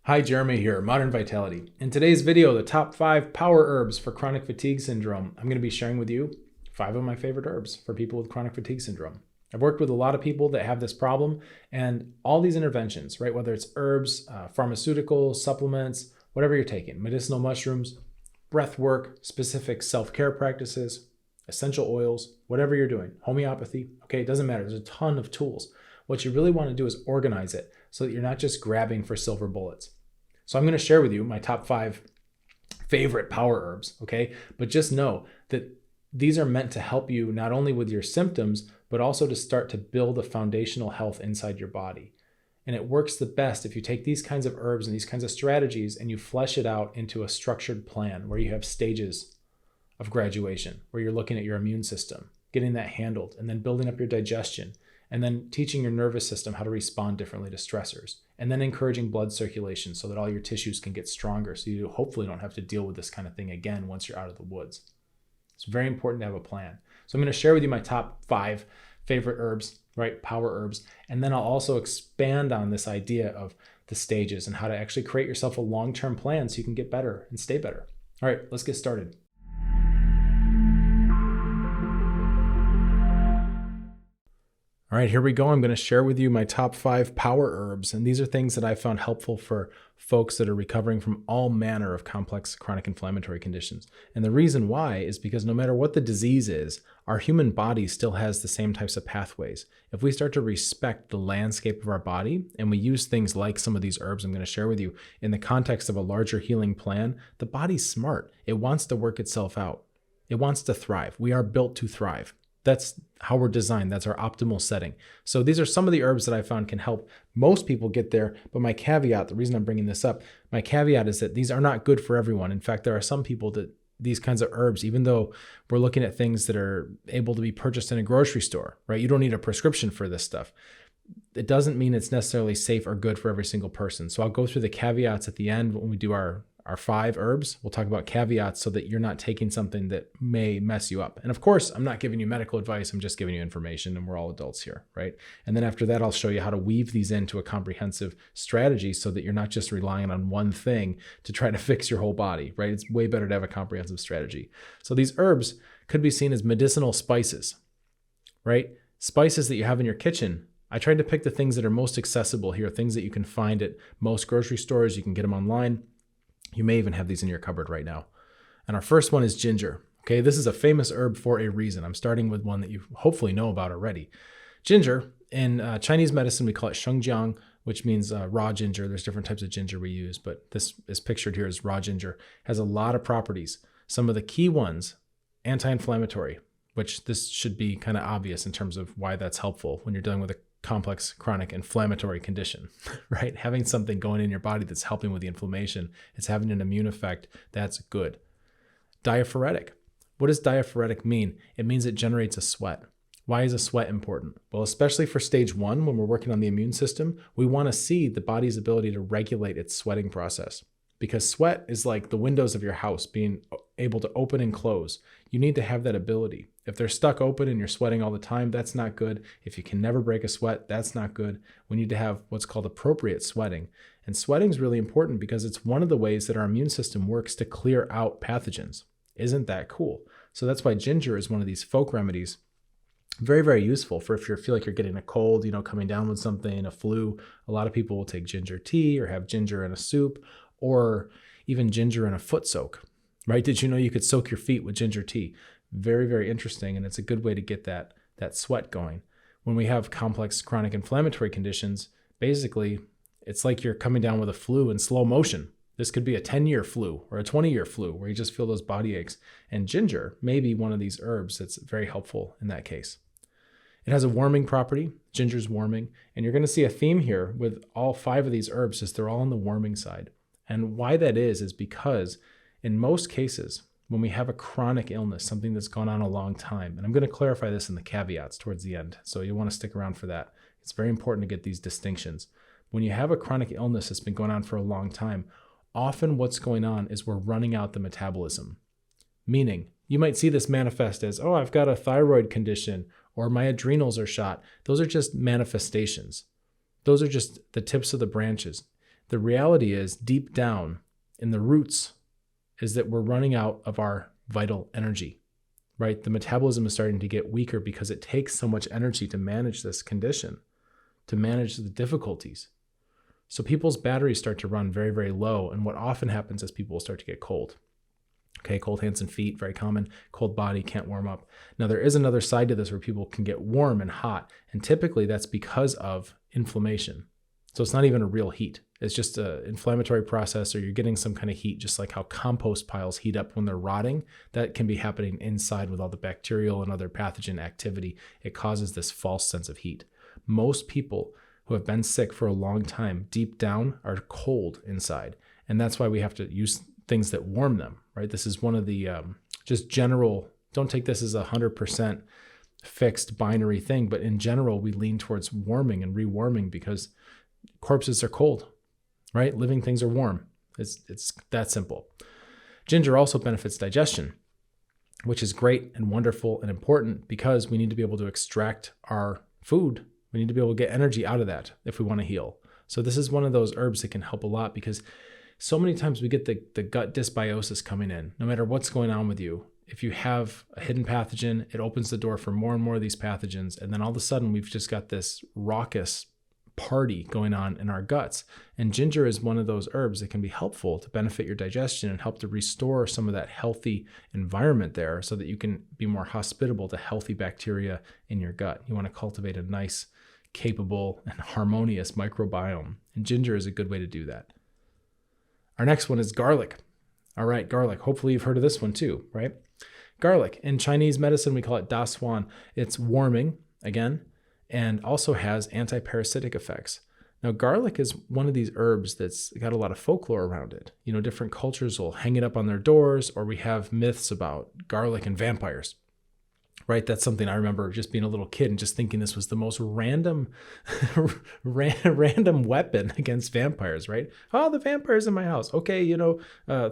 Hi, Jeremy here, Modern Vitality. In today's video, the top 5 power herbs for chronic fatigue syndrome. I'm going to be sharing with you 5 of my favorite herbs for people with chronic fatigue syndrome. I've worked with a lot of people that have this problem, and all these interventions, right, whether it's herbs, pharmaceuticals, supplements, whatever you're taking, medicinal mushrooms, breath work, specific self-care practices, essential oils, whatever you're doing, homeopathy, okay, it doesn't matter. There's a ton of tools. What you really want to do is organize it so that you're not just grabbing for silver bullets. So I'm going to share with you my top 5 favorite power herbs, okay? But just know that these are meant to help you not only with your symptoms, but also to start to build a foundational health inside your body. And it works the best if you take these kinds of herbs and these kinds of strategies and you flesh it out into a structured plan where you have stages of graduation, where you're looking at your immune system, getting that handled, and then building up your digestion, and then teaching your nervous system how to respond differently to stressors, and then encouraging blood circulation so that all your tissues can get stronger so you hopefully don't have to deal with this kind of thing again once you're out of the woods. It's very important to have a plan. So I'm going to share with you my top 5 favorite herbs, right? Power herbs. And then I'll also expand on this idea of the stages and how to actually create yourself a long-term plan so you can get better and stay better. All right, let's get started. All right, here we go. I'm going to share with you my top 5 power herbs. And these are things that I found helpful for folks that are recovering from all manner of complex chronic inflammatory conditions. And the reason why is because no matter what the disease is, our human body still has the same types of pathways. If we start to respect the landscape of our body and we use things like some of these herbs I'm going to share with you in the context of a larger healing plan, the body's smart. It wants to work itself out. It wants to thrive. We are built to thrive. That's how we're designed. That's our optimal setting. So these are some of the herbs that I found can help most people get there. But my caveat, the reason I'm bringing this up, my caveat is that these are not good for everyone. In fact, there are some people that these kinds of herbs, even though we're looking at things that are able to be purchased in a grocery store, right? You don't need a prescription for this stuff. It doesn't mean it's necessarily safe or good for every single person. So I'll go through the caveats at the end when we do our 5 herbs. We'll talk about caveats so that you're not taking something that may mess you up. And of course, I'm not giving you medical advice. I'm just giving you information, and we're all adults here, right? And then after that, I'll show you how to weave these into a comprehensive strategy so that you're not just relying on one thing to try to fix your whole body, right? It's way better to have a comprehensive strategy. So these herbs could be seen as medicinal spices, right? Spices that you have in your kitchen. I tried to pick the things that are most accessible here, things that you can find at most grocery stores. You can get them online. You may even have these in your cupboard right now. And our first one is ginger. Okay, this is a famous herb for a reason. I'm starting with one that you hopefully know about already. Ginger, in Chinese medicine, we call it shengjiang, which means raw ginger. There's different types of ginger we use, but this is pictured here as raw ginger. Has a lot of properties. Some of the key ones, anti-inflammatory, which this should be kind of obvious in terms of why that's helpful when you're dealing with a complex chronic inflammatory condition, right? Having something going in your body that's helping with the inflammation, it's having an immune effect, that's good. Diaphoretic. What does diaphoretic mean? It means it generates a sweat. Why is a sweat important? Well, especially for stage 1, when we're working on the immune system, we want to see the body's ability to regulate its sweating process. Because sweat is like the windows of your house being able to open and close. You need to have that ability. If they're stuck open and you're sweating all the time, that's not good. If you can never break a sweat, that's not good. We need to have what's called appropriate sweating. And sweating is really important because it's one of the ways that our immune system works to clear out pathogens. Isn't that cool? So that's why ginger is one of these folk remedies. Very, very useful for if you feel like you're getting a cold, coming down with something, a flu. A lot of people will take ginger tea or have ginger in a soup, or even ginger in a foot soak, right? Did you know you could soak your feet with ginger tea? Very, very interesting. And it's a good way to get that sweat going. When we have complex chronic inflammatory conditions, basically, it's like you're coming down with a flu in slow motion. This could be a 10-year flu or a 20-year flu where you just feel those body aches. And ginger may be one of these herbs that's very helpful in that case. It has a warming property. Ginger's warming. And you're going to see a theme here with all 5 of these herbs is they're all on the warming side. And why that is because in most cases, when we have a chronic illness, something that's gone on a long time, and I'm going to clarify this in the caveats towards the end, so you'll want to stick around for that. It's very important to get these distinctions. When you have a chronic illness that's been going on for a long time, often what's going on is we're running out the metabolism. Meaning, you might see this manifest as, oh, I've got a thyroid condition, or my adrenals are shot. Those are just manifestations. Those are just the tips of the branches. The reality is, deep down in the roots, is that we're running out of our vital energy, right? The metabolism is starting to get weaker because it takes so much energy to manage this condition, to manage the difficulties. So people's batteries start to run very, very low. And what often happens is people will start to get cold. Okay, cold hands and feet, very common. Cold body, can't warm up. Now, there is another side to this where people can get warm and hot. And typically that's because of inflammation. So it's not even a real heat. It's just an inflammatory process, or you're getting some kind of heat, just like how compost piles heat up when they're rotting. That can be happening inside with all the bacterial and other pathogen activity. It causes this false sense of heat. Most people who have been sick for a long time, deep down, are cold inside. And that's why we have to use things that warm them, right? This is one of the just general, don't take this as 100% fixed binary thing, but in general, we lean towards warming and rewarming because corpses are cold, right? Living things are warm. It's that simple. Ginger also benefits digestion, which is great and wonderful and important because we need to be able to extract our food. We need to be able to get energy out of that if we want to heal. So this is one of those herbs that can help a lot because so many times we get the gut dysbiosis coming in, no matter what's going on with you. If you have a hidden pathogen, it opens the door for more and more of these pathogens. And then all of a sudden we've just got this raucous party going on in our guts. And ginger is one of those herbs that can be helpful to benefit your digestion and help to restore some of that healthy environment there so that you can be more hospitable to healthy bacteria in your gut. You want to cultivate a nice, capable, and harmonious microbiome. And ginger is a good way to do that. Our next one is garlic. All right, garlic. Hopefully you've heard of this one too, right? Garlic. In Chinese medicine, we call it da suan. It's warming, again, and also has anti-parasitic effects. Now, garlic is one of these herbs that's got a lot of folklore around it. You know, different cultures will hang it up on their doors, or we have myths about garlic and vampires, right? That's something I remember just being a little kid and just thinking this was the most random, random weapon against vampires, right? Oh, the vampire's in my house. Okay,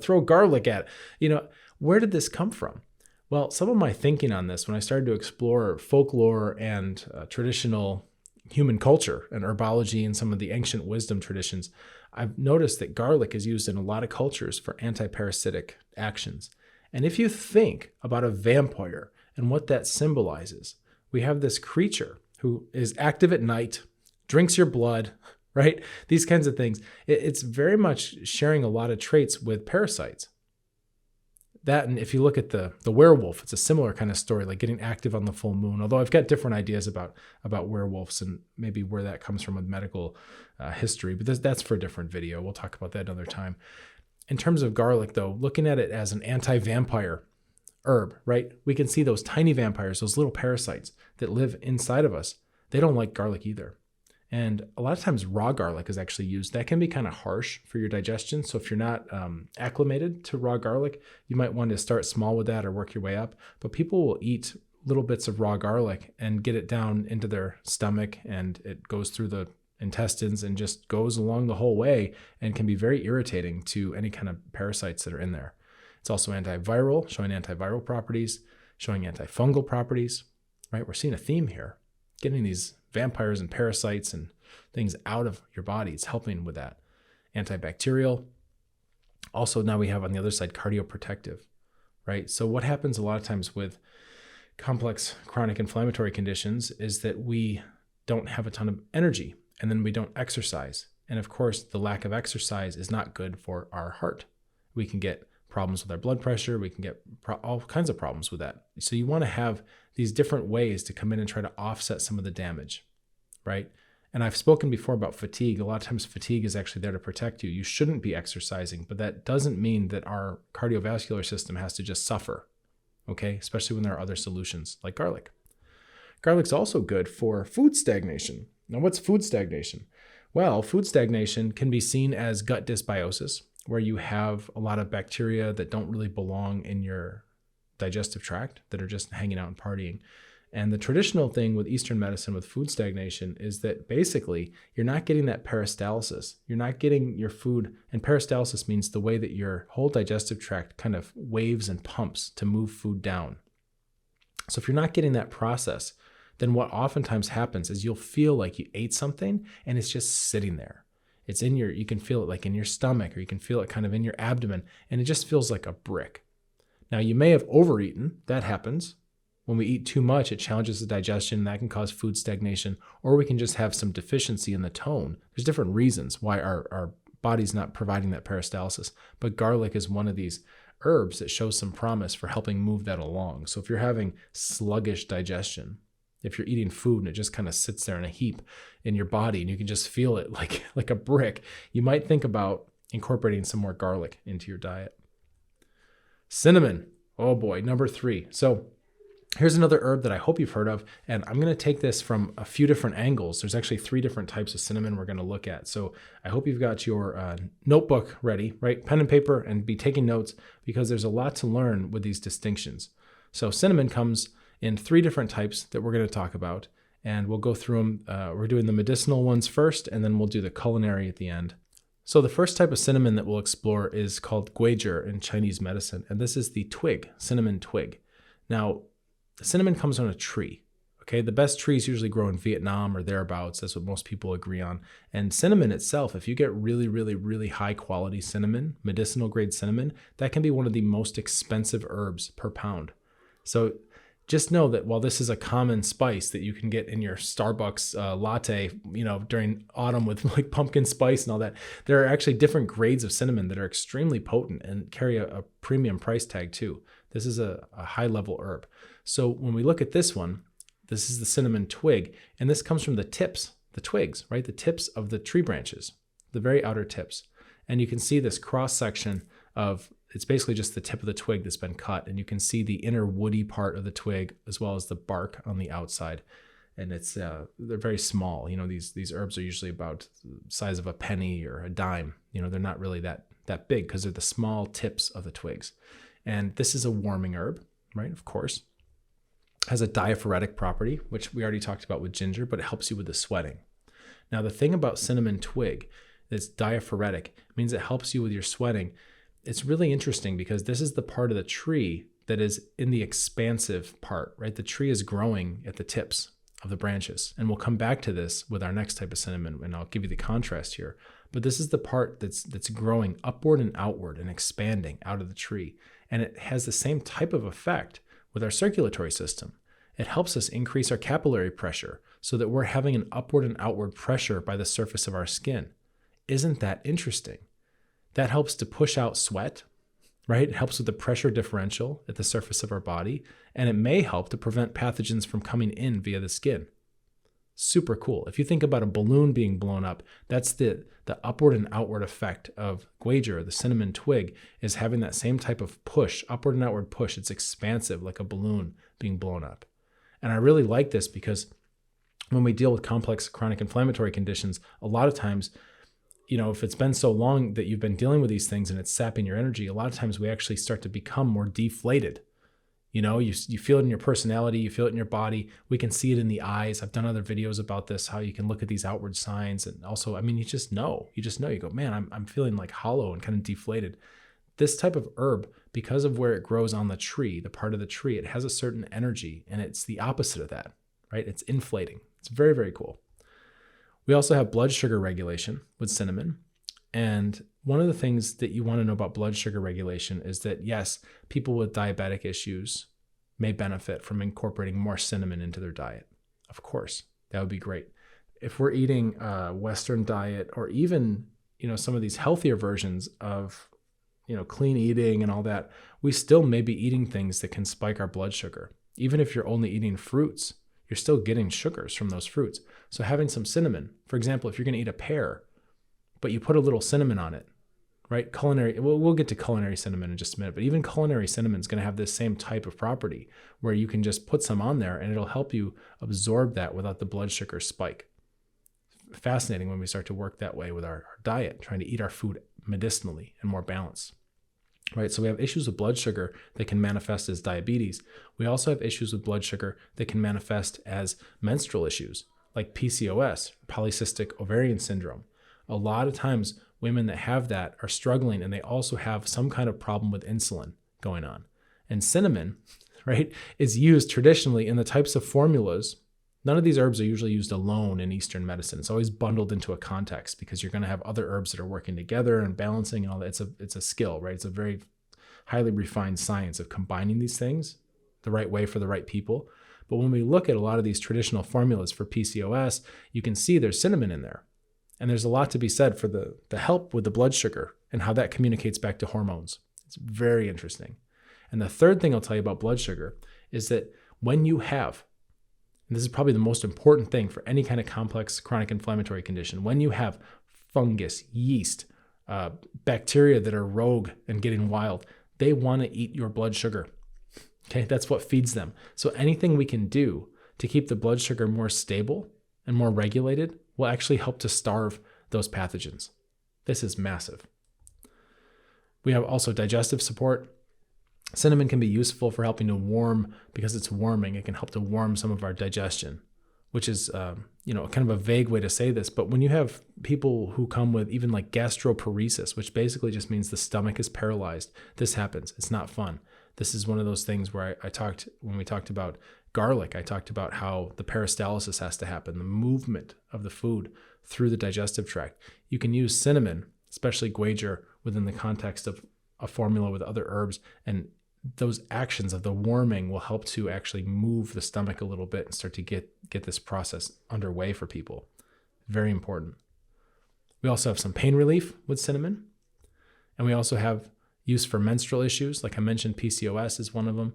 throw garlic at it. Where did this come from? Well, some of my thinking on this, when I started to explore folklore and traditional human culture and herbology and some of the ancient wisdom traditions, I've noticed that garlic is used in a lot of cultures for anti-parasitic actions. And if you think about a vampire and what that symbolizes, we have this creature who is active at night, drinks your blood, right? These kinds of things. It's very much sharing a lot of traits with parasites. That, and if you look at the werewolf, it's a similar kind of story, like getting active on the full moon. Although I've got different ideas about werewolves and maybe where that comes from with medical history, but that's for a different video. We'll talk about that another time. In terms of garlic, though, looking at it as an anti-vampire herb, right? We can see those tiny vampires, those little parasites that live inside of us. They don't like garlic either. And a lot of times raw garlic is actually used. That can be kind of harsh for your digestion. So if you're not acclimated to raw garlic, you might want to start small with that or work your way up. But people will eat little bits of raw garlic and get it down into their stomach, and it goes through the intestines and just goes along the whole way and can be very irritating to any kind of parasites that are in there. It's also antiviral, showing antiviral properties, showing antifungal properties, right? We're seeing a theme here, getting these vampires and parasites and things out of your body. It's helping with that. Antibacterial. Also, now we have on the other side, cardioprotective, right? So what happens a lot of times with complex chronic inflammatory conditions is that we don't have a ton of energy, and then we don't exercise. And of course, the lack of exercise is not good for our heart. We can get problems with our blood pressure. We can get all kinds of problems with that. So you want to have these different ways to come in and try to offset some of the damage, right? And I've spoken before about fatigue. A lot of times fatigue is actually there to protect you. You shouldn't be exercising, but that doesn't mean that our cardiovascular system has to just suffer, okay? Especially when there are other solutions like garlic. Garlic's also good for food stagnation. Now, what's food stagnation? Well, food stagnation can be seen as gut dysbiosis, where you have a lot of bacteria that don't really belong in your digestive tract, that are just hanging out and partying. And the traditional thing with Eastern medicine with food stagnation is that basically you're not getting that peristalsis. You're not getting your food, and peristalsis means the way that your whole digestive tract kind of waves and pumps to move food down. So if you're not getting that process, then what oftentimes happens is you'll feel like you ate something and it's just sitting there. It's in you can feel it like in your stomach, or you can feel it kind of in your abdomen, and it just feels like a brick. Now, you may have overeaten. That happens. When we eat too much, it challenges the digestion. That can cause food stagnation, or we can just have some deficiency in the tone. There's different reasons why our body's not providing that peristalsis, but garlic is one of these herbs that shows some promise for helping move that along. So if you're having sluggish digestion, if you're eating food and it just kind of sits there in a heap in your body and you can just feel it like a brick, you might think about incorporating some more garlic into your diet. Cinnamon. Oh boy, number 3. So here's another herb that I hope you've heard of, and I'm going to take this from a few different angles. There's actually 3 different types of cinnamon we're going to look at. So I hope you've got your notebook ready, right? Pen and paper, and be taking notes, because there's a lot to learn with these distinctions. So cinnamon comes in 3 different types that we're going to talk about, and we'll go through them. We're doing the medicinal ones first, and then we'll do the culinary at the end. So the first type of cinnamon that we'll explore is called guizhi in Chinese medicine, and this is the twig, cinnamon twig. Now, cinnamon comes on a tree. Okay, the best trees usually grow in Vietnam or thereabouts. That's what most people agree on. And cinnamon itself, if you get really, really, really high quality cinnamon, medicinal grade cinnamon, that can be one of the most expensive herbs per pound. So just know that while this is a common spice that you can get in your Starbucks latte, during autumn with like pumpkin spice and all that, there are actually different grades of cinnamon that are extremely potent and carry a premium price tag too. This is a high level herb. So when we look at this one, this is the cinnamon twig, and this comes from the tips, the twigs, right? The tips of the tree branches, the very outer tips. And you can see this cross section of, it's basically just the tip of the twig that's been cut, and you can see the inner woody part of the twig as well as the bark on the outside. And it's they're very small. These herbs are usually about the size of a penny or a dime. They're not really that big because they're the small tips of the twigs. And this is a warming herb, right? Of course. Has a diaphoretic property, which we already talked about with ginger, but it helps you with the sweating. Now, the thing about cinnamon twig that's diaphoretic means it helps you with your sweating. It's really interesting because this is the part of the tree that is in the expansive part, right? The tree is growing at the tips of the branches. And we'll come back to this with our next type of cinnamon, and I'll give you the contrast here. But this is the part that's growing upward and outward and expanding out of the tree. And it has the same type of effect with our circulatory system. It helps us increase our capillary pressure so that we're having an upward and outward pressure by the surface of our skin. Isn't that interesting? That helps to push out sweat, right? It helps with the pressure differential at the surface of our body, and it may help to prevent pathogens from coming in via the skin. Super cool. If you think about a balloon being blown up, that's the upward and outward effect of guizhi, or the cinnamon twig, is having that same type of push, upward and outward push. It's expansive, like a balloon being blown up. And I really like this because when we deal with complex chronic inflammatory conditions, a lot of times, if it's been so long that you've been dealing with these things and it's sapping your energy, a lot of times we actually start to become more deflated. You feel it in your personality, you feel it in your body. We can see it in the eyes. I've done other videos about this, how you can look at these outward signs. And also, you just know, you go, man, I'm feeling like hollow and kind of deflated. This type of herb, because of where it grows on the tree, the part of the tree, it has a certain energy, and it's the opposite of that, right? It's inflating. It's very, very cool. We also have blood sugar regulation with cinnamon. And one of the things that you want to know about blood sugar regulation is that, yes, people with diabetic issues may benefit from incorporating more cinnamon into their diet. Of course, that would be great. If we're eating a Western diet, or even, some of these healthier versions of, clean eating and all that, we still may be eating things that can spike our blood sugar. Even if you're only eating fruits, you're still getting sugars from those fruits. So having some cinnamon, for example, if you're going to eat a pear, but you put a little cinnamon on it, right? We'll get to culinary cinnamon in just a minute, but even culinary cinnamon is going to have this same type of property where you can just put some on there and it'll help you absorb that without the blood sugar spike. Fascinating when we start to work that way with our diet, trying to eat our food medicinally and more balanced. Right, so we have issues with blood sugar that can manifest as diabetes. We also have issues with blood sugar that can manifest as menstrual issues, like PCOS, polycystic ovarian syndrome. A lot of times, women that have that are struggling, and they also have some kind of problem with insulin going on. And cinnamon, right, is used traditionally in the types of formulas None of these herbs are usually used alone in Eastern medicine. It's always bundled into a context because you're going to have other herbs that are working together and balancing and all that. It's a skill, right? It's a very highly refined science of combining these things the right way for the right people. But when we look at a lot of these traditional formulas for PCOS, you can see there's cinnamon in there. And there's a lot to be said for the help with the blood sugar and how that communicates back to hormones. It's very interesting. And the third thing I'll tell you about blood sugar is that when you have, and this is probably the most important thing for any kind of complex chronic inflammatory condition, when you have fungus, yeast, bacteria that are rogue and getting wild, they want to eat your blood sugar. Okay, that's what feeds them. So anything we can do to keep the blood sugar more stable and more regulated will actually help to starve those pathogens. This is massive. We have also digestive support. Cinnamon can be useful for helping to warm, because it's warming. It can help to warm some of our digestion, which is, kind of a vague way to say this. But when you have people who come with even like gastroparesis, which basically just means the stomach is paralyzed, this happens. It's not fun. This is one of those things where when we talked about garlic, I talked about how the peristalsis has to happen, the movement of the food through the digestive tract. You can use cinnamon, especially guajar, within the context of a formula with other herbs, and those actions of the warming will help to actually move the stomach a little bit and start to get this process underway for people. Very important. We also have some pain relief with cinnamon, and we also have use for menstrual issues. Like I mentioned, PCOS is one of them,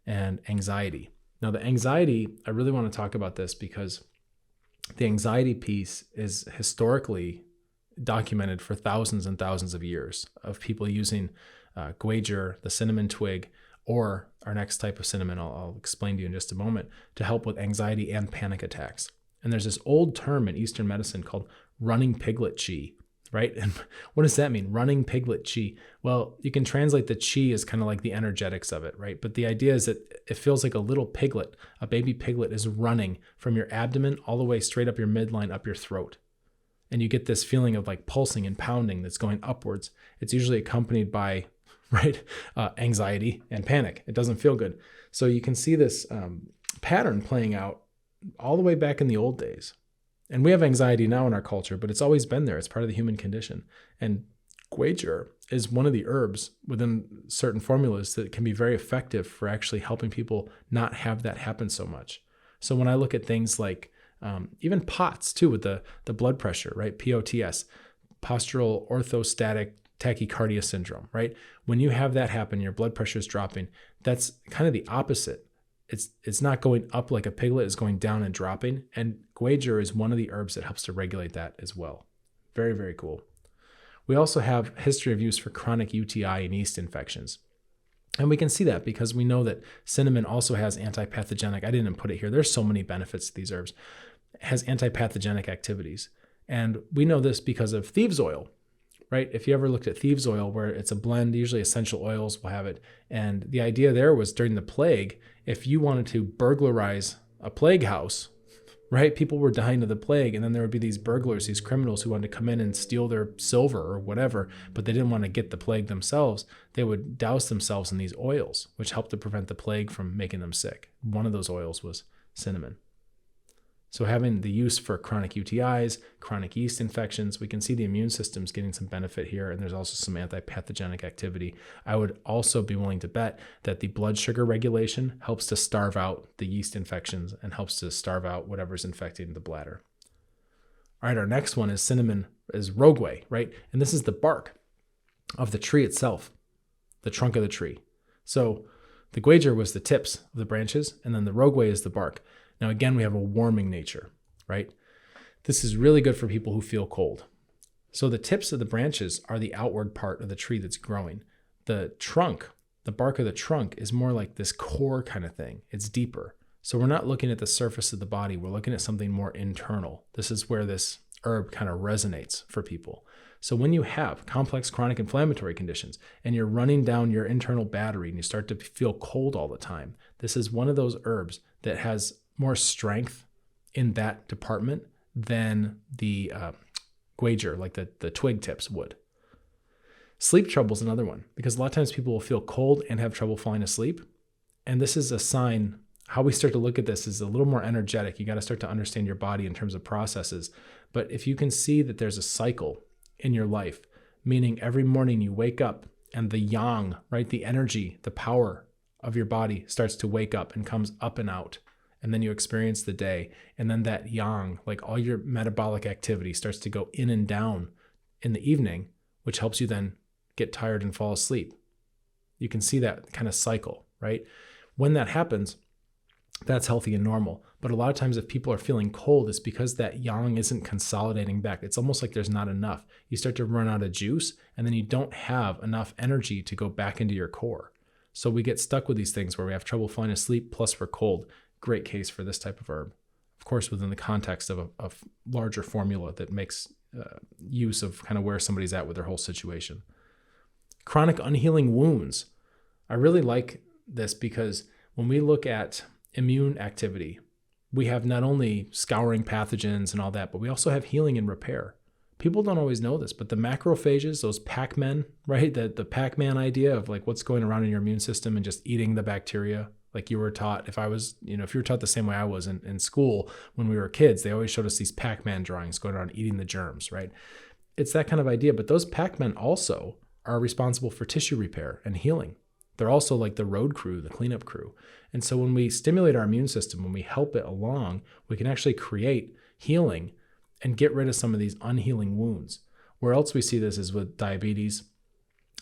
and anxiety. Now the anxiety, I really want to talk about this because the anxiety piece is historically documented for thousands and thousands of years of people using guajar, the cinnamon twig, or our next type of cinnamon, I'll explain to you in just a moment, to help with anxiety and panic attacks. And there's this old term in Eastern medicine called running piglet chi, right? And what does that mean? Running piglet chi. Well, you can translate the chi as kind of like the energetics of it, right? But the idea is that it feels like a little piglet, a baby piglet is running from your abdomen all the way straight up your midline, up your throat. And you get this feeling of like pulsing and pounding that's going upwards. It's usually accompanied by, anxiety and panic. It doesn't feel good. So you can see this pattern playing out all the way back in the old days. And we have anxiety now in our culture, but it's always been there. It's part of the human condition. And guajar is one of the herbs within certain formulas that can be very effective for actually helping people not have that happen so much. So when I look at things like even POTS too, with the blood pressure, right? POTS, postural orthostatic tachycardia syndrome, right? When you have that happen, your blood pressure is dropping. That's kind of the opposite. It's not going up like a piglet, it's going down and dropping. And guajar is one of the herbs that helps to regulate that as well. Very, very cool. We also have history of use for chronic UTI and yeast infections. And we can see that because we know that cinnamon also has antipathogenic, I didn't put it here, there's so many benefits to these herbs. It has antipathogenic activities. And we know this because of thieves oil, right? If you ever looked at thieves oil, where it's a blend, usually essential oils will have it. And the idea there was during the plague, if you wanted to burglarize a plague house, right? People were dying of the plague, and then there would be these burglars, these criminals who wanted to come in and steal their silver or whatever, but they didn't want to get the plague themselves. They would douse themselves in these oils, which helped to prevent the plague from making them sick. One of those oils was cinnamon. So having the use for chronic UTIs, chronic yeast infections, we can see the immune system's getting some benefit here, and there's also some antipathogenic activity. I would also be willing to bet that the blood sugar regulation helps to starve out the yeast infections and helps to starve out whatever's infecting the bladder. All right, our next one is cinnamon, is rogueway, right? And this is the bark of the tree itself, the trunk of the tree. So the guajar was the tips of the branches, and then the rogueway is the bark. Now, again, we have a warming nature, right? This is really good for people who feel cold. So the tips of the branches are the outward part of the tree that's growing. The trunk, the bark of the trunk, is more like this core kind of thing. It's deeper. So we're not looking at the surface of the body. We're looking at something more internal. This is where this herb kind of resonates for people. So when you have complex chronic inflammatory conditions and you're running down your internal battery and you start to feel cold all the time, this is one of those herbs that has more strength in that department than the guajar, like the twig tips would. Sleep trouble is another one, because a lot of times people will feel cold and have trouble falling asleep. And this is a sign how we start to look at this is a little more energetic. You got to start to understand your body in terms of processes. But if you can see that there's a cycle in your life, meaning every morning you wake up and the yang, right, the energy, the power of your body starts to wake up and comes up and out. And then you experience the day. And then that yang, like all your metabolic activity, starts to go in and down in the evening, which helps you then get tired and fall asleep. You can see that kind of cycle, right? When that happens, that's healthy and normal. But a lot of times if people are feeling cold, it's because that yang isn't consolidating back. It's almost like there's not enough. You start to run out of juice, and then you don't have enough energy to go back into your core. So we get stuck with these things where we have trouble falling asleep, plus we're cold. Great case for this type of herb. Of course, within the context of a larger formula that makes use of kind of where somebody's at with their whole situation. Chronic unhealing wounds. I really like this because when we look at immune activity, we have not only scouring pathogens and all that, but we also have healing and repair. People don't always know this, but the macrophages, those Pac-Men, right? The Pac-Man idea of like what's going around in your immune system and just eating the bacteria. Like you were taught, if you were taught the same way I was in school when we were kids, they always showed us these Pac-Man drawings going around eating the germs, right? It's that kind of idea, but those Pac-Men also are responsible for tissue repair and healing. They're also like the road crew, the cleanup crew. And so when we stimulate our immune system, when we help it along, we can actually create healing and get rid of some of these unhealing wounds. Where else we see this is with diabetes,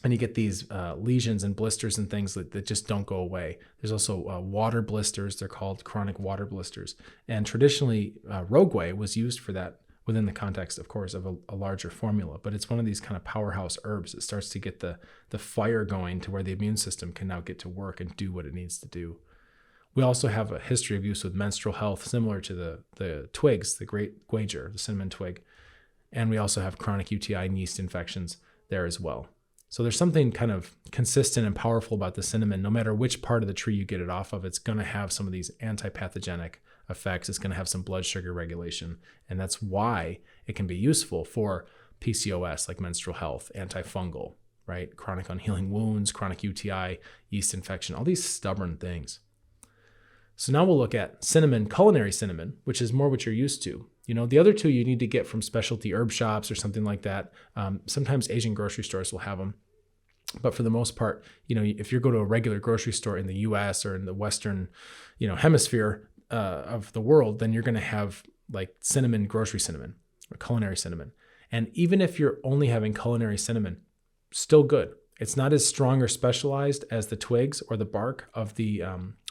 and you get these lesions and blisters and things that just don't go away. There's also water blisters. They're called chronic water blisters. And traditionally, rogueway was used for that within the context, of course, of a larger formula. But it's one of these kind of powerhouse herbs that starts to get the fire going to where the immune system can now get to work and do what it needs to do. We also have a history of use with menstrual health, similar to the twigs, the great guager, the cinnamon twig. And we also have chronic UTI and yeast infections there as well. So there's something kind of consistent and powerful about the cinnamon. No matter which part of the tree you get it off of, it's going to have some of these anti-pathogenic effects. It's going to have some blood sugar regulation. And that's why it can be useful for PCOS, like menstrual health, antifungal, right? Chronic unhealing wounds, chronic UTI, yeast infection, all these stubborn things. So now we'll look at cinnamon, culinary cinnamon, which is more what you're used to. The other two you need to get from specialty herb shops or something like that. Sometimes Asian grocery stores will have them. But for the most part, if you go to a regular grocery store in the US or in the Western, hemisphere of the world, then you're going to have like cinnamon, grocery cinnamon or culinary cinnamon. And even if you're only having culinary cinnamon, still good. It's not as strong or specialized as the twigs or the bark of the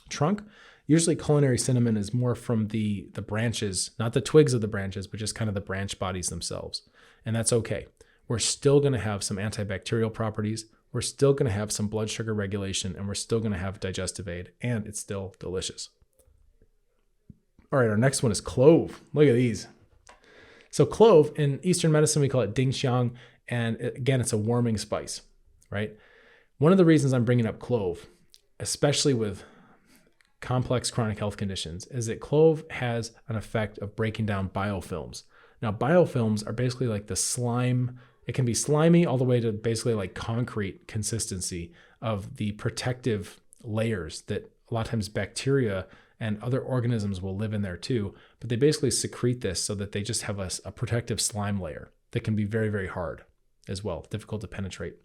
trunk. Usually culinary cinnamon is more from the branches, not the twigs of the branches, but just kind of the branch bodies themselves. And that's okay. We're still going to have some antibacterial properties. We're still going to have some blood sugar regulation, and we're still going to have digestive aid, and it's still delicious. All right, our next one is clove. Look at these. So clove, in Eastern medicine, we call it ding xiang, and again, it's a warming spice, right? One of the reasons I'm bringing up clove, especially with complex chronic health conditions, is that clove has an effect of breaking down biofilms. Now, biofilms are basically like the slime. It can be slimy all the way to basically like concrete consistency of the protective layers that a lot of times bacteria and other organisms will live in there too. But they basically secrete this so that they just have a protective slime layer that can be very, very hard as well, difficult to penetrate.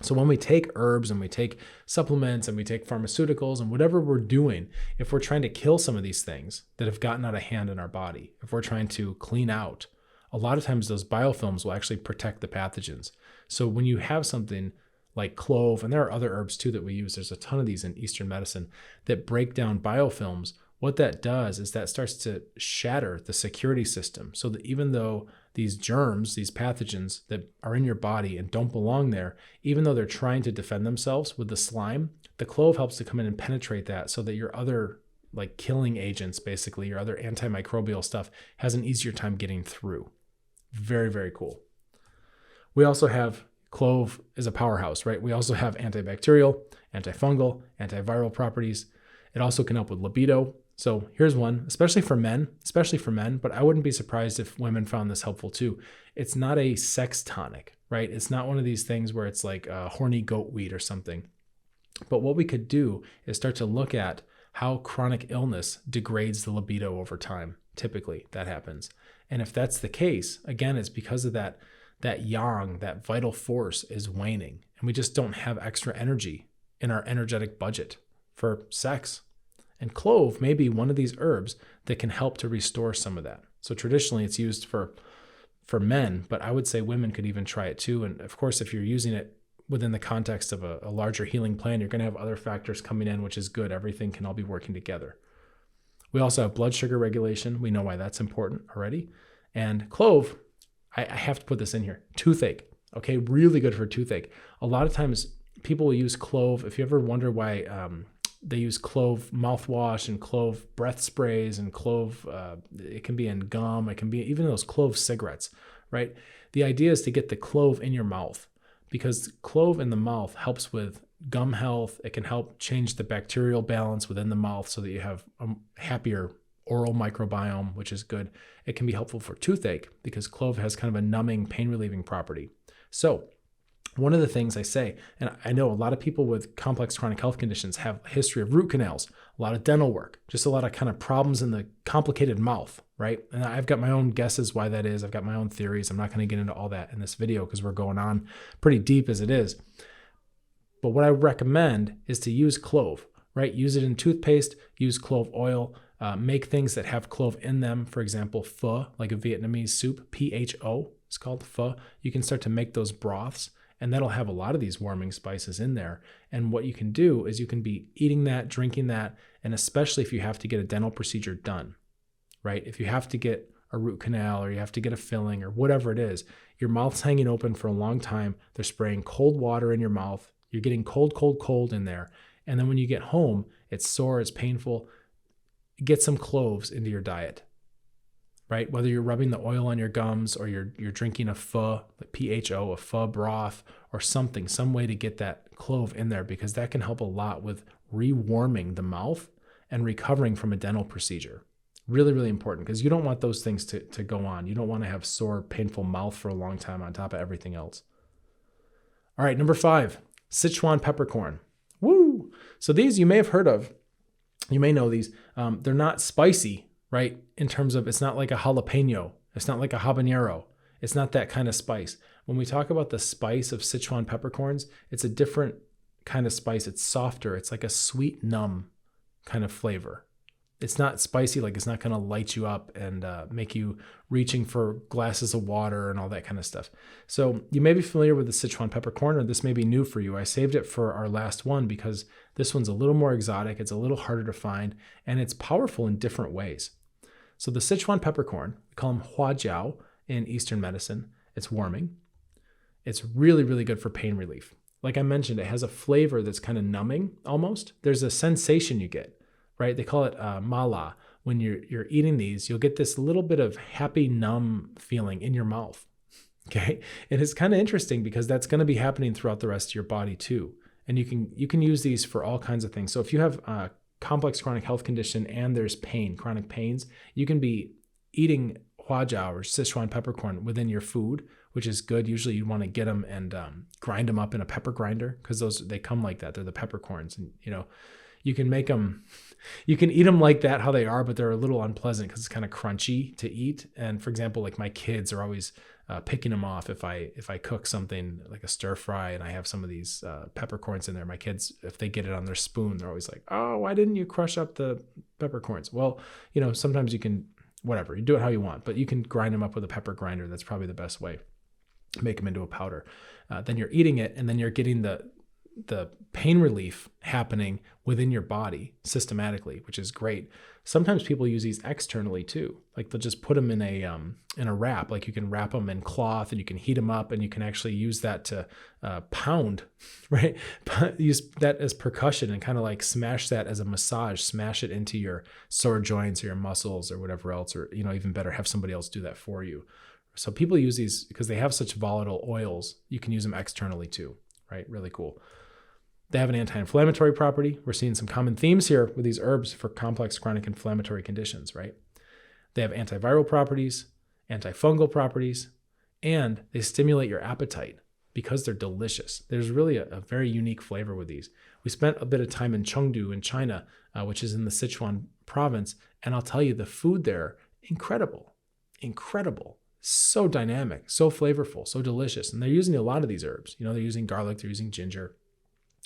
So when we take herbs and we take supplements and we take pharmaceuticals and whatever we're doing, if we're trying to kill some of these things that have gotten out of hand in our body, if we're trying to clean out, a lot of times those biofilms will actually protect the pathogens. So when you have something like clove, and there are other herbs too that we use, there's a ton of these in Eastern medicine that break down biofilms. What that does is that starts to shatter the security system so that even though these germs, these pathogens that are in your body and don't belong there, even though they're trying to defend themselves with the slime, the clove helps to come in and penetrate that so that your other like killing agents, basically your other antimicrobial stuff, has an easier time getting through. Very, very cool. We also have clove is a powerhouse, right? We also have antibacterial, antifungal, antiviral properties. It also can help with libido. So here's one, especially for men, but I wouldn't be surprised if women found this helpful too. It's not a sex tonic, right? It's not one of these things where it's like a horny goat weed or something. But what we could do is start to look at how chronic illness degrades the libido over time. Typically, that happens. And if that's the case, again, it's because of that yang, that vital force is waning. And we just don't have extra energy in our energetic budget for sex. And clove may be one of these herbs that can help to restore some of that. So traditionally, it's used for men, but I would say women could even try it too. And of course, if you're using it within the context of a larger healing plan, you're going to have other factors coming in, which is good. Everything can all be working together. We also have blood sugar regulation. We know why that's important already. And clove, I have to put this in here, toothache. Okay, really good for toothache. A lot of times people will use clove. If you ever wonder why they use clove mouthwash and clove breath sprays and clove, it can be in gum, it can be even those clove cigarettes, right? The idea is to get the clove in your mouth, because clove in the mouth helps with gum health. It can help change the bacterial balance within the mouth so that you have a happier oral microbiome, which is good. It can be helpful for toothache because clove has kind of a numbing, pain relieving property. So one of the things I say, and I know a lot of people with complex chronic health conditions have a history of root canals, a lot of dental work, just a lot of kind of problems in the complicated mouth, right? And I've got my own guesses why that is. I've got my own theories. I'm not going to get into all that in this video because we're going on pretty deep as it is. But what I recommend is to use clove, right? Use it in toothpaste, use clove oil, make things that have clove in them. For example, pho, like a Vietnamese soup, PHO, it's called pho. You can start to make those broths, and that'll have a lot of these warming spices in there. And what you can do is you can be eating that, drinking that, and especially if you have to get a dental procedure done, right? If you have to get a root canal or you have to get a filling or whatever it is, your mouth's hanging open for a long time. They're spraying cold water in your mouth. You're getting cold in there. And then when you get home, it's sore, it's painful. Get some cloves into your diet, right? Whether you're rubbing the oil on your gums or you're drinking a pho, like PHO, a pho broth or something, some way to get that clove in there, because that can help a lot with rewarming the mouth and recovering from a dental procedure. Really, really important, because you don't want those things to go on. You don't want to have sore, painful mouth for a long time on top of everything else. All right, number 5, Sichuan peppercorn. Woo! So these you may have heard of. You may know these. They're not spicy, right? In terms of, it's not like a jalapeno. It's not like a habanero. It's not that kind of spice. When we talk about the spice of Sichuan peppercorns, it's a different kind of spice. It's softer. It's like a sweet, numb kind of flavor. It's not spicy, like it's not going to light you up and make you reaching for glasses of water and all that kind of stuff. So you may be familiar with the Sichuan peppercorn, or this may be new for you. I saved it for our last one because this one's a little more exotic. It's a little harder to find, and it's powerful in different ways. So the Sichuan peppercorn, we call them huajiao in Eastern medicine. It's warming. It's really, really good for pain relief. Like I mentioned, it has a flavor that's kind of numbing almost. There's a sensation you get, right? They call it mala. When you're eating these, you'll get this little bit of happy, numb feeling in your mouth, okay? And it's kind of interesting because that's going to be happening throughout the rest of your body too. And you can use these for all kinds of things. So if you have a complex chronic health condition and there's pain, chronic pains, you can be eating huajiao or Sichuan peppercorn within your food, which is good. Usually you want to get them and grind them up in a pepper grinder, because they come like that. They're the peppercorns, and you can make them, you can eat them like that, how they are, but they're a little unpleasant because it's kind of crunchy to eat. And for example, like my kids are always picking them off if I cook something like a stir fry and I have some of these peppercorns in there. My kids, if they get it on their spoon, they're always like, "Oh, why didn't you crush up the peppercorns?" Well, sometimes you can, whatever, you do it how you want, but you can grind them up with a pepper grinder. That's probably the best way. Make them into a powder. Then you're eating it, and then you're getting the pain relief happening within your body systematically, which is great. Sometimes people use these externally too. Like they'll just put them in a wrap. Like you can wrap them in cloth and you can heat them up, and you can actually use that to pound, right? Use that as percussion and kind of like smash that as a massage, smash it into your sore joints or your muscles or whatever else, or even better, have somebody else do that for you. So people use these because they have such volatile oils. You can use them externally too, right? Really cool. They have an anti-inflammatory property. We're seeing some common themes here with these herbs for complex chronic inflammatory conditions, right? They have antiviral properties, antifungal properties, and they stimulate your appetite. because they're delicious. There's really a very unique flavor with these. We spent a bit of time in Chengdu in China, which is in the Sichuan province. And I'll tell you, the food there, incredible, incredible. So dynamic, so flavorful, so delicious. And they're using a lot of these herbs. They're using garlic, they're using ginger,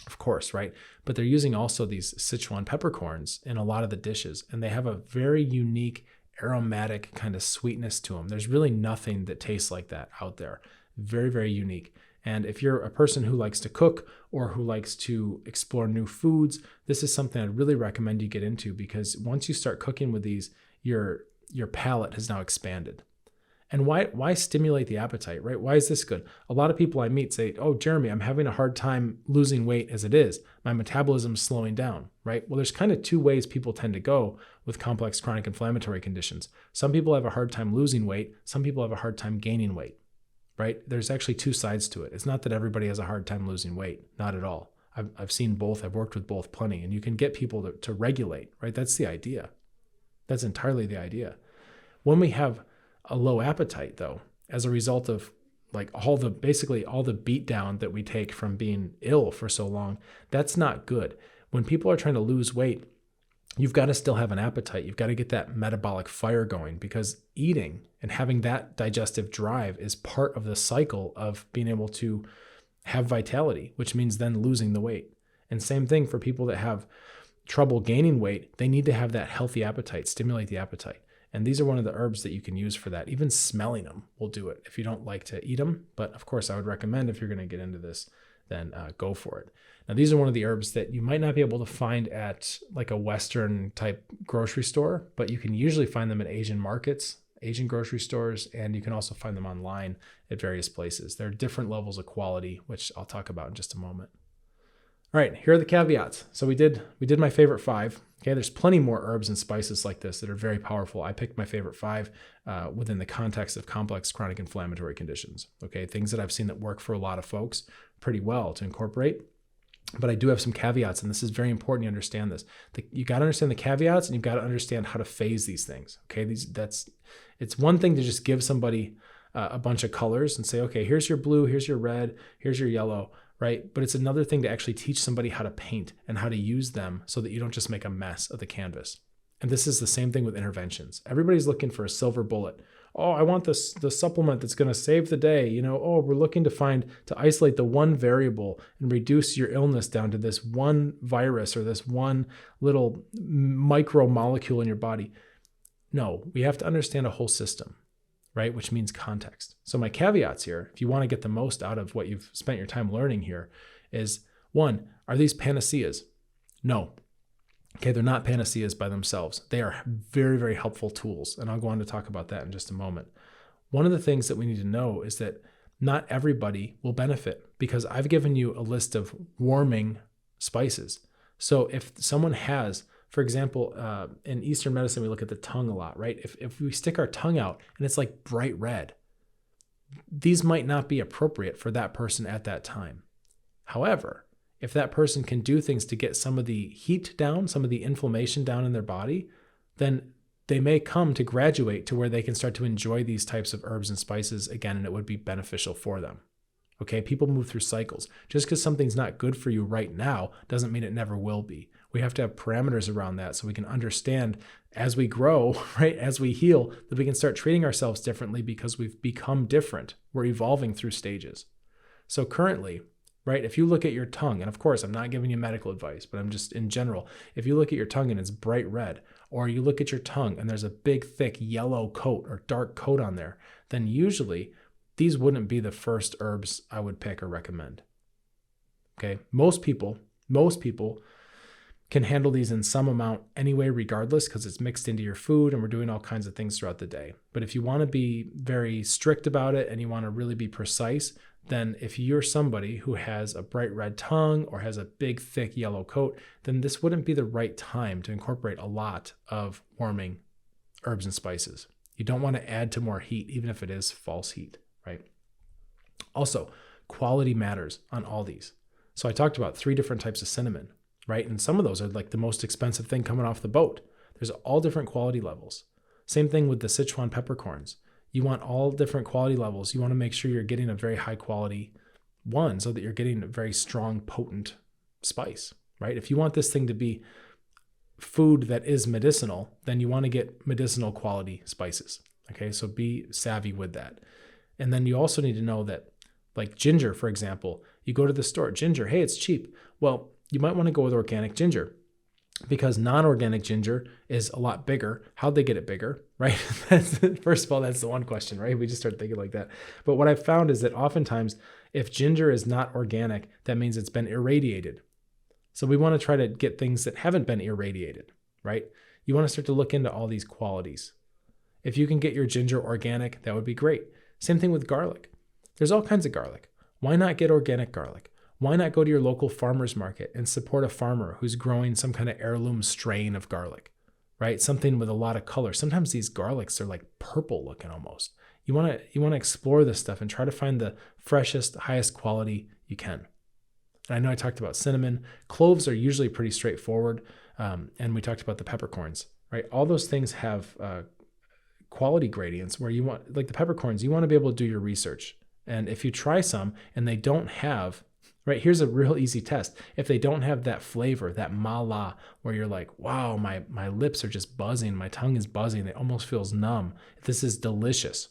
of course, right? But they're using also these Sichuan peppercorns in a lot of the dishes. And they have a very unique aromatic kind of sweetness to them. There's really nothing that tastes like that out there. Very, very unique. And if you're a person who likes to cook or who likes to explore new foods, this is something I'd really recommend you get into, because once you start cooking with these, your palate has now expanded. And why stimulate the appetite, right? Why is this good? A lot of people I meet say, oh, Jeremy, I'm having a hard time losing weight as it is. My metabolism's slowing down, right? Well, there's kind of two ways people tend to go with complex chronic inflammatory conditions. Some people have a hard time losing weight. Some people have a hard time gaining weight, right? There's actually two sides to it. It's not that everybody has a hard time losing weight, not at all. I've seen both. I've worked with both plenty, and you can get people to regulate, right? That's the idea. That's entirely the idea. When we have a low appetite, though, as a result of like basically all the beat down that we take from being ill for so long, that's not good. When people are trying to lose weight, you've got to still have an appetite. You've got to get that metabolic fire going, because eating and having that digestive drive is part of the cycle of being able to have vitality, which means then losing the weight. And same thing for people that have trouble gaining weight. They need to have that healthy appetite, stimulate the appetite. And these are one of the herbs that you can use for that. Even smelling them will do it if you don't like to eat them. But of course, I would recommend, if you're going to get into this, then go for it. Now, these are one of the herbs that you might not be able to find at like a Western type grocery store, but you can usually find them at Asian markets, Asian grocery stores, and you can also find them online at various places. There are different levels of quality, which I'll talk about in just a moment. All right, here are the caveats. So we did my favorite 5. Okay, there's plenty more herbs and spices like this that are very powerful. I picked my favorite 5 within the context of complex chronic inflammatory conditions. Okay, things that I've seen that work for a lot of folks pretty well to incorporate. But I do have some caveats, and this is very important you understand this. You got to understand the caveats, and you've got to understand how to phase these things. Okay, it's one thing to just give somebody a bunch of colors and say, okay, here's your blue, here's your red, here's your yellow. Right? But it's another thing to actually teach somebody how to paint and how to use them so that you don't just make a mess of the canvas. And this is the same thing with interventions. Everybody's looking for a silver bullet. Oh, I want the supplement that's going to save the day. Oh, we're looking to isolate the one variable and reduce your illness down to this one virus or this one little micro molecule in your body. No, we have to understand a whole system. Right? Which means context. So my caveats here, if you want to get the most out of what you've spent your time learning here, is 1, are these panaceas? No. Okay, they're not panaceas by themselves. They are very, very helpful tools. And I'll go on to talk about that in just a moment. One of the things that we need to know is that not everybody will benefit, because I've given you a list of warming spices. So if someone has, for example, in Eastern medicine, we look at the tongue a lot, right? If we stick our tongue out and it's like bright red, these might not be appropriate for that person at that time. However, if that person can do things to get some of the heat down, some of the inflammation down in their body, then they may come to graduate to where they can start to enjoy these types of herbs and spices again, and it would be beneficial for them. Okay, people move through cycles. Just because something's not good for you right now doesn't mean it never will be. We have to have parameters around that so we can understand as we grow, right, as we heal, that we can start treating ourselves differently because we've become different. We're evolving through stages. So currently, right, if you look at your tongue, and of course, I'm not giving you medical advice, but I'm just in general, if you look at your tongue and it's bright red, or you look at your tongue and there's a big, thick yellow coat or dark coat on there, then usually these wouldn't be the first herbs I would pick or recommend. Okay, most people can handle these in some amount anyway, regardless, because it's mixed into your food and we're doing all kinds of things throughout the day. But if you want to be very strict about it and you want to really be precise, then if you're somebody who has a bright red tongue or has a big, thick yellow coat, then this wouldn't be the right time to incorporate a lot of warming herbs and spices. You don't want to add to more heat, even if it is false heat, right? Also, quality matters on all these. So I talked about 3 different types of cinnamon, right? And some of those are like the most expensive thing coming off the boat. There's all different quality levels. Same thing with the Sichuan peppercorns. You want all different quality levels. You want to make sure you're getting a very high quality One, so that you're getting a very strong, potent spice, right? If you want this thing to be food that is medicinal, then you want to get medicinal quality spices. Okay, so be savvy with that. And then you also need to know that, like ginger, for example, you go to the store, ginger, hey, it's cheap. Well, you might want to go with organic ginger, because non-organic ginger is a lot bigger. How'd they get it bigger, right? First of all, that's the one question, right? We just start thinking like that. But what I've found is that oftentimes, if ginger is not organic, that means it's been irradiated. So we want to try to get things that haven't been irradiated, right? You want to start to look into all these qualities. If you can get your ginger organic, that would be great. Same thing with garlic. There's all kinds of garlic. Why not get organic garlic? Why not go to your local farmer's market and support a farmer who's growing some kind of heirloom strain of garlic, right? Something with a lot of color. Sometimes these garlics are like purple looking almost. You want to explore this stuff and try to find the freshest, highest quality you can. And I know I talked about cinnamon. Cloves are usually pretty straightforward. And we talked about the peppercorns, right? All those things have quality gradients where you want, like the peppercorns, you want to be able to do your research. And if you try some and they don't have, right, here's a real easy test. If they don't have that flavor, that mala, where you're like, wow, my lips are just buzzing, my tongue is buzzing, it almost feels numb. This is delicious,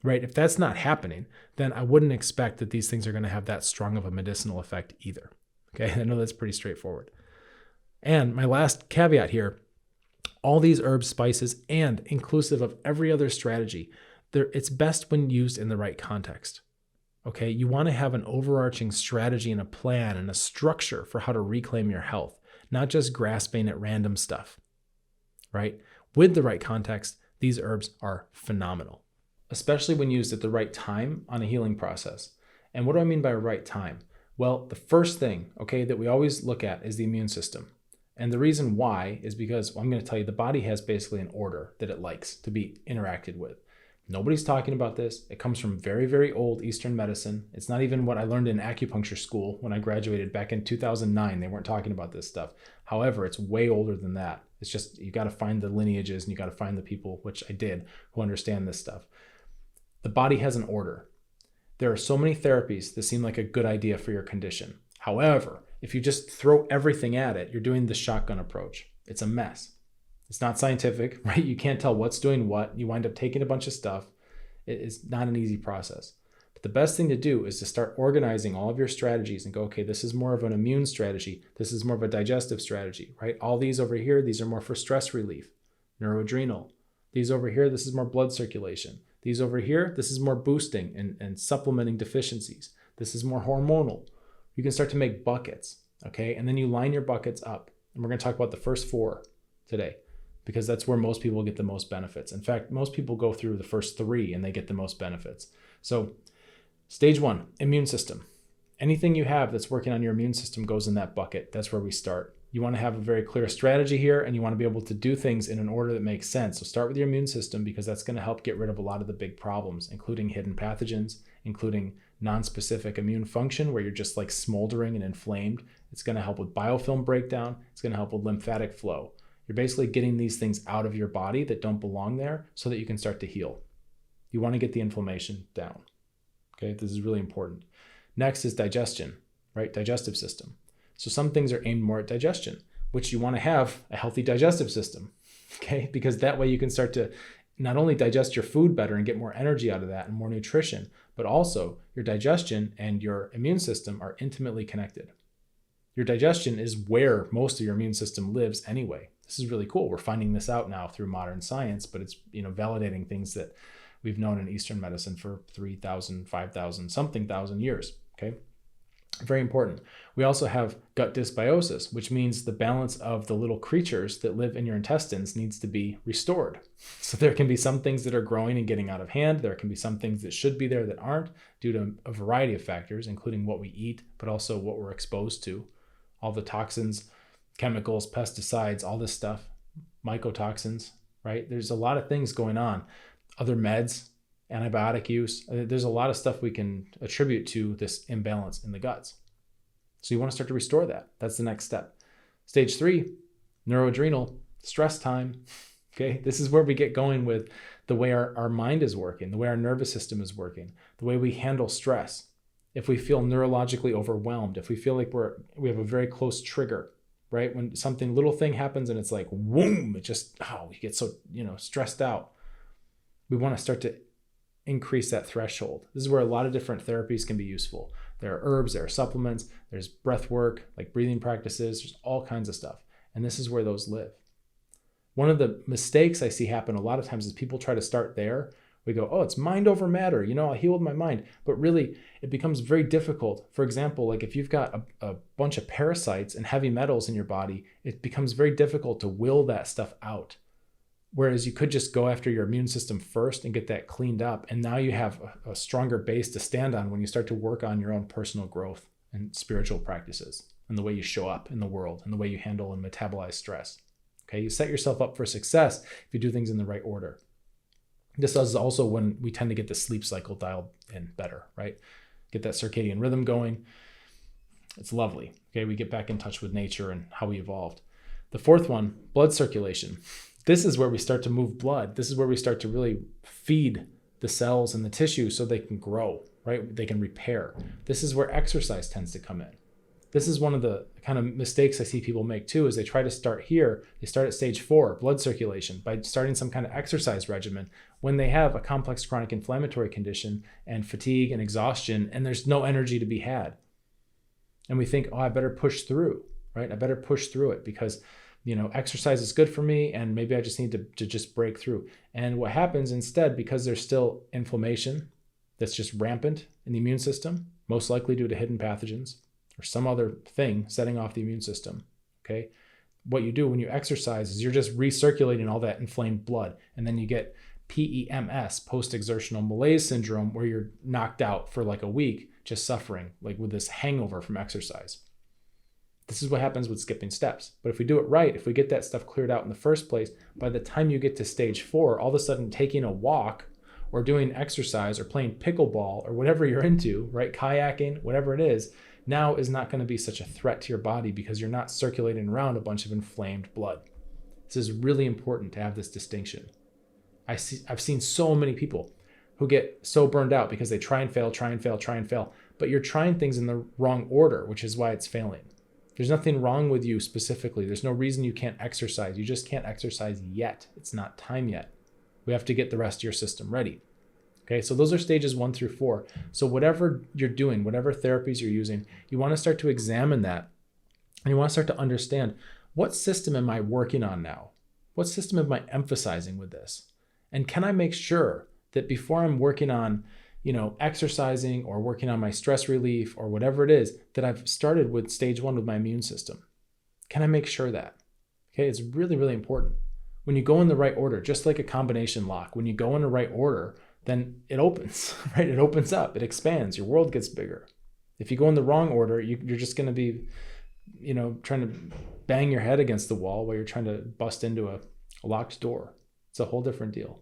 right? If that's not happening, then I wouldn't expect that these things are going to have that strong of a medicinal effect either. Okay, I know that's pretty straightforward. And my last caveat here, all these herbs, spices, and inclusive of every other strategy, it's best when used in the right context. Okay, you want to have an overarching strategy and a plan and a structure for how to reclaim your health, not just grasping at random stuff, right? With the right context, these herbs are phenomenal, especially when used at the right time on a healing process. And what do I mean by right time? Well, the first thing, okay, that we always look at is the immune system. And the reason why is because, well, I'm going to tell you, the body has basically an order that it likes to be interacted with. Nobody's talking about this. It comes from very, very old Eastern medicine. It's not even what I learned in acupuncture school when I graduated back in 2009. They weren't talking about this stuff. However, it's way older than that. It's just, you got to find the lineages and you got to find the people, which I did, who understand this stuff. The body has an order. There are so many therapies that seem like a good idea for your condition. However, if you just throw everything at it, you're doing the shotgun approach. It's a mess. It's not scientific, right? You can't tell what's doing what. You wind up taking a bunch of stuff. It is not an easy process. But the best thing to do is to start organizing all of your strategies and go, okay, this is more of an immune strategy. This is more of a digestive strategy, right? All these over here, these are more for stress relief, neuroadrenal. These over here, this is more blood circulation. These over here, this is more boosting and supplementing deficiencies. This is more hormonal. You can start to make buckets, okay? And then you line your buckets up. And we're going to talk about the first 4 today, because that's where most people get the most benefits. In fact, most people go through the first 3 and they get the most benefits. So stage 1, immune system. Anything you have that's working on your immune system goes in that bucket. That's where we start. You want to have a very clear strategy here, and you want to be able to do things in an order that makes sense. So start with your immune system, because that's going to help get rid of a lot of the big problems, including hidden pathogens, including non-specific immune function, where you're just like smoldering and inflamed. It's going to help with biofilm breakdown. It's going to help with lymphatic flow. You're basically getting these things out of your body that don't belong there so that you can start to heal. You want to get the inflammation down. Okay, this is really important. Next is digestion, right? Digestive system. So some things are aimed more at digestion, which you want to have a healthy digestive system, okay? Because that way you can start to not only digest your food better and get more energy out of that and more nutrition, but also your digestion and your immune system are intimately connected. Your digestion is where most of your immune system lives anyway. This is really cool. We're finding this out now through modern science, but it's, validating things that we've known in Eastern medicine for 3,000, 5,000, something thousand years, okay? Very important. We also have gut dysbiosis, which means the balance of the little creatures that live in your intestines needs to be restored. So there can be some things that are growing and getting out of hand. There can be some things that should be there that aren't, due to a variety of factors, including what we eat, but also what we're exposed to. All the toxins, chemicals, pesticides, all this stuff, mycotoxins, right? There's a lot of things going on. Other meds, antibiotic use. There's a lot of stuff we can attribute to this imbalance in the guts. So you want to start to restore that. That's the next step. Stage 3, neuroadrenal, stress time. Okay, this is where we get going with the way our mind is working, the way our nervous system is working, the way we handle stress. if we feel neurologically overwhelmed, if we feel like we have a very close trigger, right? When something little thing happens and it's like, whoom, it just, we get so, stressed out. We want to start to increase that threshold. This is where a lot of different therapies can be useful. There are herbs, there are supplements, there's breath work, like breathing practices, there's all kinds of stuff. And this is where those live. One of the mistakes I see happen a lot of times is people try to start there. We go, it's mind over matter. I healed my mind. But really, it becomes very difficult. For example, like if you've got a bunch of parasites and heavy metals in your body, it becomes very difficult to will that stuff out. Whereas you could just go after your immune system first and get that cleaned up. And now you have a stronger base to stand on when you start to work on your own personal growth and spiritual practices and the way you show up in the world and the way you handle and metabolize stress. Okay, you set yourself up for success if you do things in the right order. This is also when we tend to get the sleep cycle dialed in better, right? Get that circadian rhythm going. It's lovely. Okay, we get back in touch with nature and how we evolved. The fourth one, blood circulation. This is where we start to move blood. This is where we start to really feed the cells and the tissue so they can grow, right? They can repair. This is where exercise tends to come in. This is one of the kind of mistakes I see people make too, is they try to start here. They start at stage 4, blood circulation, by starting some kind of exercise regimen when they have a complex chronic inflammatory condition and fatigue and exhaustion, and there's no energy to be had. And we think, I better push through, right? I better push through it because exercise is good for me and maybe I just need to just break through. And what happens instead, because there's still inflammation that's just rampant in the immune system, most likely due to hidden pathogens or some other thing setting off the immune system, okay? What you do when you exercise is you're just recirculating all that inflamed blood, and then you get PEMS, post-exertional malaise syndrome, where you're knocked out for like a week, just suffering, like with this hangover from exercise. This is what happens with skipping steps. But if we do it right, if we get that stuff cleared out in the first place, by the time you get to stage 4, all of a sudden taking a walk or doing exercise or playing pickleball or whatever you're into, right? Kayaking, whatever it is, now is not going to be such a threat to your body because you're not circulating around a bunch of inflamed blood. This is really important to have this distinction. I've seen so many people who get so burned out because they try and fail, but you're trying things in the wrong order, which is why it's failing. There's nothing wrong with you specifically. There's no reason you can't exercise. You just can't exercise yet. It's not time yet. We have to get the rest of your system ready. Okay, so those are stages 1 through 4. So whatever you're doing, whatever therapies you're using, you want to start to examine that. And you want to start to understand, what system am I working on now? What system am I emphasizing with this? And can I make sure that before I'm working on, exercising or working on my stress relief or whatever it is, that I've started with stage 1 with my immune system? Can I make sure that? Okay, it's really, really important. When you go in the right order, just like a combination lock, when you go in the right order, then it opens, right? It opens up, it expands, your world gets bigger. If you go in the wrong order, you're just going to be, trying to bang your head against the wall while you're trying to bust into a locked door. It's a whole different deal.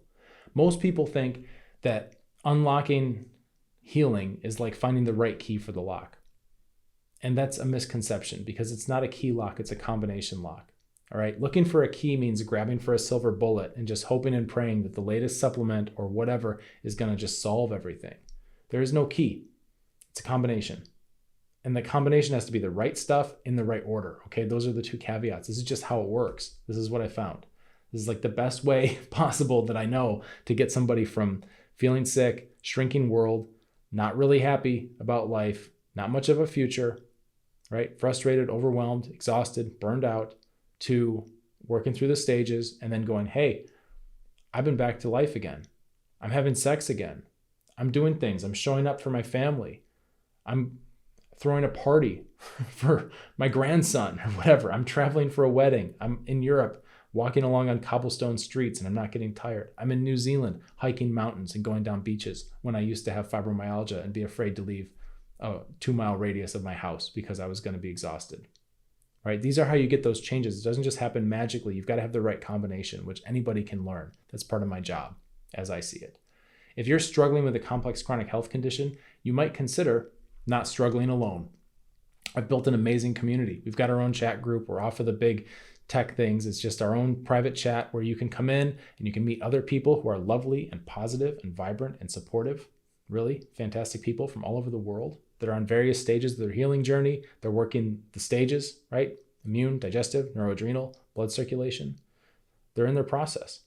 Most people think that unlocking healing is like finding the right key for the lock. And that's a misconception because it's not a key lock, it's a combination lock. All right, looking for a key means grabbing for a silver bullet and just hoping and praying that the latest supplement or whatever is going to just solve everything. There is no key. It's a combination. And the combination has to be the right stuff in the right order. Okay, those are the 2 caveats. This is just how it works. This is what I found. This is like the best way possible that I know to get somebody from feeling sick, shrinking world, not really happy about life, not much of a future, right? Frustrated, overwhelmed, exhausted, burned out, to working through the stages and then going, hey, I've been back to life again. I'm having sex again. I'm doing things. I'm showing up for my family. I'm throwing a party for my grandson or whatever. I'm traveling for a wedding. I'm in Europe walking along on cobblestone streets and I'm not getting tired. I'm in New Zealand hiking mountains and going down beaches when I used to have fibromyalgia and be afraid to leave a 2-mile radius of my house because I was going to be exhausted. Right? These are how you get those changes. It doesn't just happen magically. You've got to have the right combination, which anybody can learn. That's part of my job, as I see it. If you're struggling with a complex chronic health condition, you might consider not struggling alone. I've built an amazing community. We've got our own chat group. We're off of the big tech things. It's just our own private chat where you can come in and you can meet other people who are lovely and positive and vibrant and supportive. Really fantastic people from all over the world. that are on various stages of their healing journey. They're working the stages, right? Immune, digestive, neuroadrenal, blood circulation. They're in their process.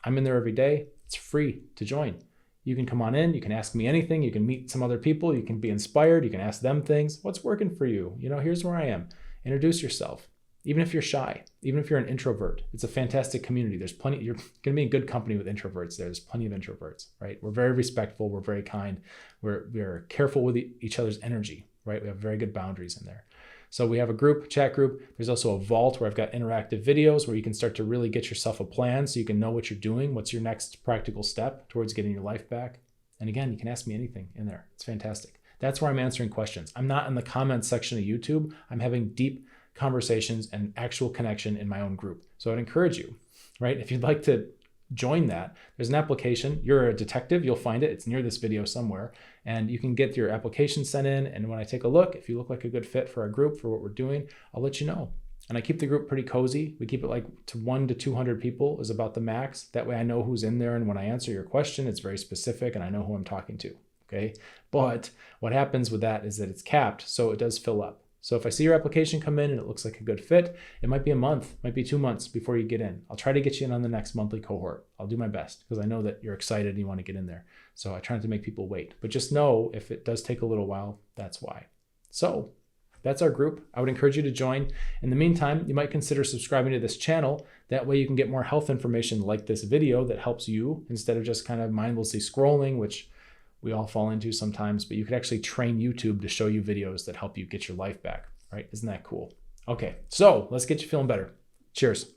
I'm in there every day. It's free to join. You can come on in. You can ask me anything. You can meet some other people. You can be inspired. You can ask them things. What's working for you? Here's where I am. Introduce yourself. Even if you're shy, even if you're an introvert, it's a fantastic community. There's plenty, you're going to be in good company with introverts there. There's plenty of introverts, right? We're very respectful. We're very kind. We're careful with each other's energy, right? We have very good boundaries in there. So we have a group, chat group. There's also a vault where I've got interactive videos where you can start to really get yourself a plan so you can know what you're doing. What's your next practical step towards getting your life back? And again, you can ask me anything in there. It's fantastic. That's where I'm answering questions. I'm not in the comments section of YouTube. I'm having deep conversations and actual connection in my own group. So I'd encourage you, right? If you'd like to join that, there's an application. You're a detective, you'll find it. It's near this video somewhere. And you can get your application sent in. And when I take a look, if you look like a good fit for our group, for what we're doing, I'll let you know. And I keep the group pretty cozy. We keep it like to 1 to 200 people is about the max. That way I know who's in there. And when I answer your question, it's very specific and I know who I'm talking to. Okay. But what happens with that is that it's capped. So it does fill up. So if I see your application come in and it looks like a good fit, it might be a month, might be 2 months before you get in. I'll try to get you in on the next monthly cohort. I'll do my best because I know that you're excited and you want to get in there. So I try not to make people wait, but just know if it does take a little while, that's why. So that's our group. I would encourage you to join. In the meantime, you might consider subscribing to this channel. That way you can get more health information like this video that helps you instead of just kind of mindlessly scrolling, which we all fall into sometimes, but you could actually train YouTube to show you videos that help you get your life back, right? Isn't that cool? Okay, so let's get you feeling better. Cheers.